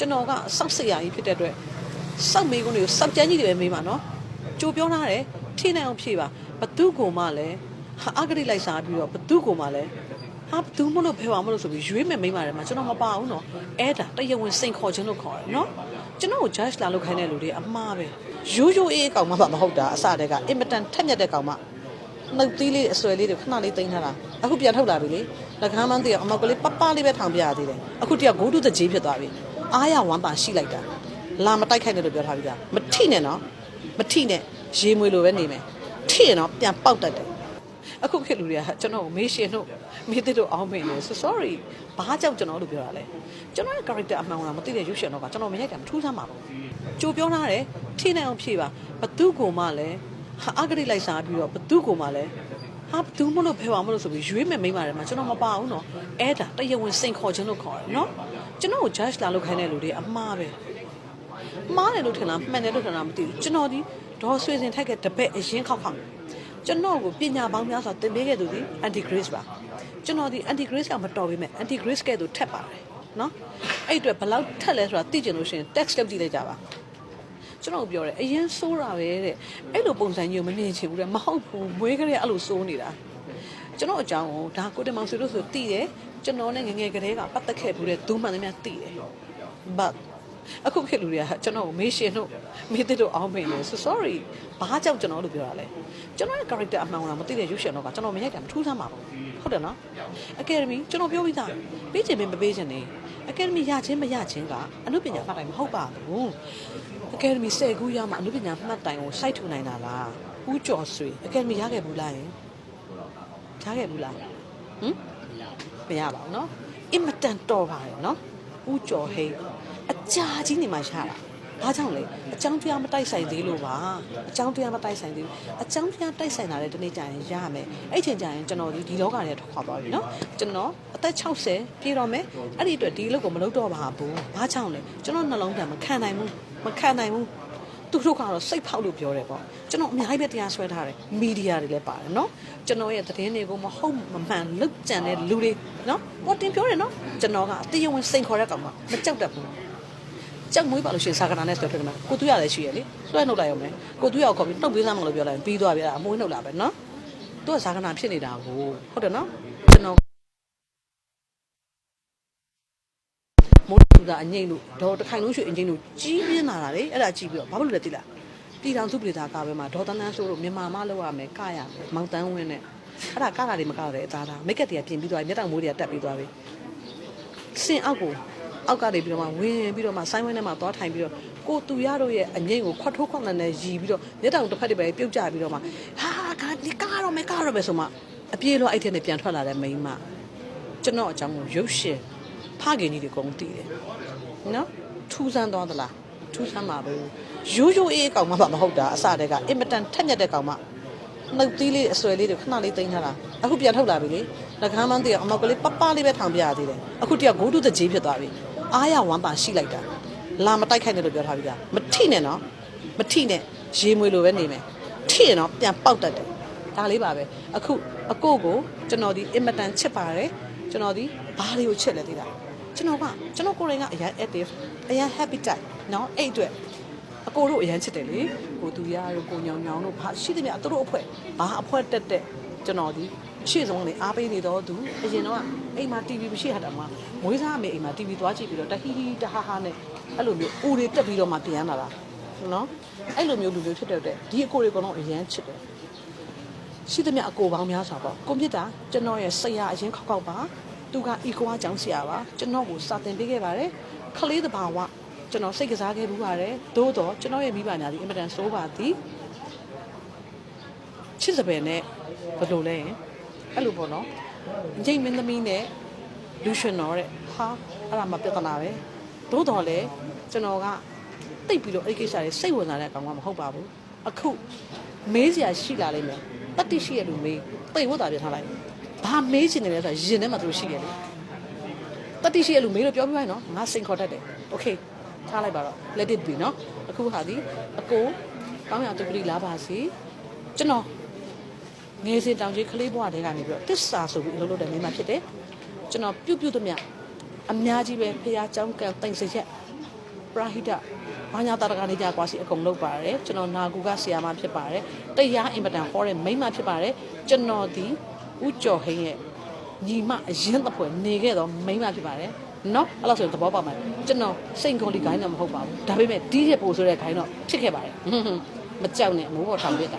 ကျွန်တော်ကစောက်စရာကြီးဖြစ်တဲ့အတွက်စောက်မေးခွန်းတွေကိုစောက်ကြမ်းကြီးတွေပဲမေးပါနော်ကြိုပြောထားတယ်ထိနိုင်အောင်ဖြေပါဘသူ့ကိုမှလည်းအဂတိလိုက်စားပြီးတော့ဘသူ့ကိုမှလည်းဟာဘသူမလို့ဖဲပါမလို့ဆိုပြီးရွေးမဲ့မိန်းပါတယ်မှာကျွန်တော်မပါဘူးနော်အဲ့ဒါတရားဝင်စိန်ခေါ်ခြင်းလို့ခေါ်တယ်နော်ကျွန်တော်ကို judge လာလုပ်ခိုင်းတဲ့လူတွေအမှားပဲရိုးရိုးအေးကောင်မှမဟုတ်တာအစတည်းကအင်မတန်ထက်မြက်တဲ့ကောင်မှနှုတ်သီးလေးအဆွဲလေးတွေခဏလေးတင်ထားတာအခုပြန်ထုတ်လာပြီလေလက်ကမ်းမန်းသေးအောင်အမောက်ကလေးပပလေးပဲထောင်ပြရသေးတယ်အခုတယောက် go to the J ဖြစ်သွားပြီအားရဝမ်းပါရှိလိုက်တာလာမတိုက်ခိုက်နဲ့လို့ပြောထားပြီလားမထိနဲ့နော်မထိနဲ့ရေမွေလိုပဲနေမယ်ထိရင်တော့ပြန်ပေါက်တတ်တယ်အခုခေတ်လူတွေကကျွန်တော်ကိုမေးရှင်တို့မေးတဲ့တို့အောင်းမင်းလို့ sorry ဘာကြောင့်ကျွန်တော်လို့ပြောတာလဲကျွန်တော်ရဲ့ character အမှန်ကမသိတဲ့ရုပ်ရှင်တော့ကကျွန်တော်မရိုက်တာမထူးဆန်းပါဘူးကြိုပြောထားတယ်ထိနိုင်အောင်ဖြေပါဘသူ့ကိုမှလည်းအဂတိလိုက်စားပြီးတော့ဘသူ့ကိုမှလည်းဟာဘသူမလို့ဖဲပါမလို့ဆိုပြီးရွေးမဲ့မိန်းပါတယ်မှာကျွန်တော်မပါဘူးနော်အဲ့ဒါတရားဝင်စိန်ခေါ်ခြင်းလို့ခေါ်တယ်နော်ကျွန်တော်ကို judge လာလုပ်ခိုင်းတဲ့လူတွေအမှားပဲမှားတယ်လို့ထင်လားမှန်တယ်လို့ထင်လားမသိဘူးကျွန်တော်ဒီဒေါ်ဆွေစင်ထိုက်ကတပည့်အရင်ခောက်ကျွန်တော်ကိုပညာပေါင်းများစွာသင်ပေးခဲ့သူဒီ anti grace ပါကျွန်တော်ဒီ anti grace ကမတော်ပေမဲ့ anti grace ကဲ့သို့ထက်ပါတယ်နော်အဲ့အတွက်ဘယ်လောက်ထက်လဲဆိုတာသိကျင်လို့ရှိရင် text လုပ်ကြည့်လိုက်ကြပါကျွန်တော်ပြောတယ်အရင်စိုးတာပဲတဲ့အဲ့လိုပုံစံမျိုးမနေချင်ဘူးတဲ့မဟုတ်ဘူးမွေးကလေးအဲ့လိုစိုးနေတာကျွန်တော်အကြောင်းကိုဒါကိုတင်မောင်ဆွေလို့ဆိုသိတယ်ကျွန်တော်နဲ့ငငယ်ကလေးကပတ်သက်ခဲ့ဘူးတဲ့သူမှန်သမျှသိတယ် but အခုခေတ်လူတွေကကျွန်တော်ကိုမေးရှင်တို့မေးတဲ့တို့အောင်းမိန်လို့ sorry ဘာကြောင့်ကျွန်တော်လို့ပြောတာလဲကျွန်တော်ရဲ့ character အမှန်ကမသိတဲ့ရုပ်ရှင်တော့ကကျွန်တော်မရိုက်တာမထူးဆန်းပါဘူးဟုတ်တယ်နော် academy ကျွန်တော်ပြောပြီးသားပေးချင်မပေးချင်နေ academy ရချင်းမရချင်းကအမှုပညာမှတ်တိုင်မဟုတ်ပါဘူး academy 10ခုရမှအမှုပညာမှတ်တိုင်ကိုစိုက်ထူနိုင်တာလားဦးကျော်ဆွေ academy ရခဲ့ဘူးလားယင်ရခဲ့ဘူးလားမရပါဘူးနော်အင်မတန်တော်ပါတယ်နော်ဦးကျော်ဟိန်းအကြာကြီးနေမှရတာဘာကြောင့်လဲအကြောင်းတရားမတိုက်ဆိုင်သေးလို့ပါအကြောင်းတရားမတိုက်ဆိုင်သေးဘူးအကြောင်းတရားတိုက်ဆိုင်တာလည်းဒီနေ့ကြာရင်ရရမယ်အဲ့ချိန်ကြာရင်ကျွန်တော်ဒီလောကထဲထွက်ခွာသွားပြီနော်ကျွန်တော်အသက်60ပြည့်တော့မယ်အဲ့ဒီအတွက်ဒီလုပ်ကိုမလုပ်တော့ပါဘူးဘာကြောင့်လဲကျွန်တော်နှလုံးသားမခံနိုင်ဘူးသူတို့ကတော့စိတ်ဖောက်လို့ပြောတယ်ပေါ့ကျွန်တော်အများကြီးပဲတရားဆွဲထားတယ်မီဒီယာတွေလည်းပါတယ်နော်ကျွန်တော်ရဲ့သတင်းတွေကိုမဟုတ်မမှန်လုတ်ကြံတဲ့လူတွေနော်ပေါ်တင်ပြောတယ်နော်ကျွန်တော်ကအတရားဝင်စိန်ခေါ်တဲ့ကောင်မကြောက်တတ်ဘူးကြောက်မွေးပါလို့ရှင်စာကနာနဲ့ဆွဲထွက်တယ်ကိုသူရလည်းရှိရလေဆွဲနှုတ်လိုက်အောင်မယ်ကိုသူရကိုခေါ်ပြီးနှုတ်ပေးစမ်းမလို့ပြောလိုက်ပြီးသွားပြီအဲ့ဒါအမွေးနှုတ်လာပဲနော်သူကစာကနာဖြစ်နေတာကိုဟုတ်တယ်နော်ကျွန်တော်မိုးတူတာအငိမ့်လို့ဒေါ်တခိုင်လုံးရွှေအငိမ့်လို့ကြီးပြင်းလာတာလေအဲ့ဒါကြည့်ပြီးတော့ဘာလို့လဲသိလားပြည်တော်စုပြည်သားကပဲမှာဒေါ်တန်းတန်းဆိုလို့မြန်မာမလောက်ရမယ်ကရမယ်မောင်တန်းဝင်းနဲ့အဲ့ဒါကတာတွေမကတော့တဲ့အသားသားမိတ်ကက်တွေကပြင်ပြီးသွားပြီမျက်တောင်မိုးတွေကတက်ပြီးသွားပြီစင်အောက်ကိုအောက်ကနေပြီးတော့မှဝင်ပြီးတော့မှဆိုင်းဝင်းထဲမှာသွားထိုင်ပြီးတော့ကိုသူရတို့ရဲ့အငိမ့်ကိုခွတ်ထိုးခွတ်နဲ့ရီပြီးတော့မျက်တောင်တစ်ဖက်တစ်ဖက်ပြုတ်ကျပြီးတော့မှဟာဒီကတော့မယ်ဆိုမှအပြေးလို့အဲ့ထက်နဲ့ပြန်ထွက်လာတဲ့မိန်းမကျွန်တော်အကြောင်းကိုရုပ်ရှင်ဖခင်ကြီးတွေအကုန်သိတယ်နော်ထူးဆန်းသွားသလားထူးဆန်းပါဘူးရိုးရိုးအေးကောင်မှမဟုတ်တာအစတည်းကအင်မတန်ထက်မြက်တဲ့ကောင်မှနှုတ်သီးလေးအဆွဲလေးတွေခဏလေးတင်ထားတာအခုပြန်ထုတ်လာပြီလေလက်ကမ်းမန်းသေးအောင်အမောက်ကလေးပပလေးပဲထောင်ပြရသေးတယ်အခုတယောက် go to the J ဖြစ်သွားပြီအားရဝမ်းပါရှိလိုက်တာလာမတိုက်ခိုက်နဲ့လို့ပြောထားပြီလားမထိနဲ့နော်မထိနဲ့ရေမွေလိုပဲနေမယ်ထိရင်တော့ပြန်ပေါက်တတ်တယ်ဒါလေးပါပဲအခုအကိုကိုကျွန်တော်ဒီအင်မတန်ချစ်ပါတယ်ကျွန်တော်ဒီဘာလေးကိုချစ်လဲသိလားကျွန်တော်ကိုယ်တိုင်ကအရင် active အရင် happy type နော်အဲ့အတွက်အကိုတို့အရင်ချစ်တယ်လေကိုသူရတို့ကိုညောင်တို့ဘာရှိသမျှသူတို့အဖွဲ့ဘာအဖွဲ့တက်ကျွန်တော်ဒီရှေ့ဆုံးကနေအားပေးနေတော့သူအရင်တော့အိမ်မှာ TV မရှိတာမှမွေးစားအမေအိမ်မှာ TV သွားကြည့်ပြီးတော့တဟီဟီတဟာဟာနဲ့အဲ့လိုမျိုးဦးတွေတက်ပြီးတော့မှပြန်လာတာနော်အဲ့လိုမျိုးလူမျိုးဖြစ်တဲ့အတွက်ဒီအကိုတွေကတော့အရင်ချစ်တယ်ရှိသမျှအကိုပေါင်းများစွာပေါ့ကွန်ပျူတာကျွန်တော်ရဲ့ဆရာအရင်ခောက်ပါသူက eco အကြောင်းဆရာပါကျွန်တော်ကိုစာသင်ပေးခဲ့ပါတယ်ခလေးတဘာဝကျွန်တော်စိတ်ကစားခဲ့ဘူးပါတယ်သို့တော့ကျွန်တော်ရဲ့မိဘညာဒီအင်မတန်ဆိုးပါသည်ချစ်စပယ်နဲ့ဘယ်လိုလဲအဲ့လိုပေါ့နော်ငိမ့်မင်းသမီးနဲ့လူရှင်တော်တဲ့ဟာအဲ့ဒါမှပြဿနာပဲသို့တော်လည်းကျွန်တော်ကတိတ်ပြီးတော့အဲ့ကိစ္စတွေစိတ်ဝင်စားတဲ့အကောင်ကမဟုတ်ပါဘူးအခုမေးစရာရှိလာလိမ့်မယ်တတိရှိရလူမေးပိတ်ဝတ်တာပြထားလိုက်ဘာမေးချင်တယ်လဲဆိုရင်ထဲမှာသူရှိရတယ်တတိရှိရလူမေးလို့ပြောပြလိုက်နော်ငါစိန်ခေါ်တတ်တယ်โอเคထားလိုက်ပါတော့ let it be နော်အခုဟာဒီအကိုကောင်းရတူပလီလာပါစီကျွန်တော်ငယ်စဉ်တောင်ကြီးကလေးဘွားတွေကနေပြီးတော့တစ္ဆာဆိုပြီးအလုပ်လုပ်တဲ့မိန်းမဖြစ်တယ်ကျွန်တော်ပြုတ်သမျှအများကြီးပဲဖះเจ้าကံတိမ်စရက် ပရာဟိတဘာညာတာတကနေကြကွာစီအကုန်လုပ်ပါတယ်ကျွန်တော်နာကူကဆရာမဖြစ်ပါတယ်တရားအင်ပတန်ဟောတဲ့မိန်းမဖြစ်ပါတယ်ကျွန်တော်ဒီဦးကျော်ဟင်းရဲ့ညီမအရင်သဖွယ်နေခဲ့တော့မိန်းမဖြစ်ပါတယ်နော်အဲ့လိုဆိုရင်သဘောပေါက်မှာကျွန်တော်စိန်ခေါ်လီခိုင်းတော့မဟုတ်ပါဘူးဒါပေမဲ့ဒီရဲ့ပို့ဆိုတဲ့ခိုင်းတော့ဖြစ်ခဲ့ပါတယ်မကြောက်နဲ့မိုးပေါ်ထောင်ပြတာ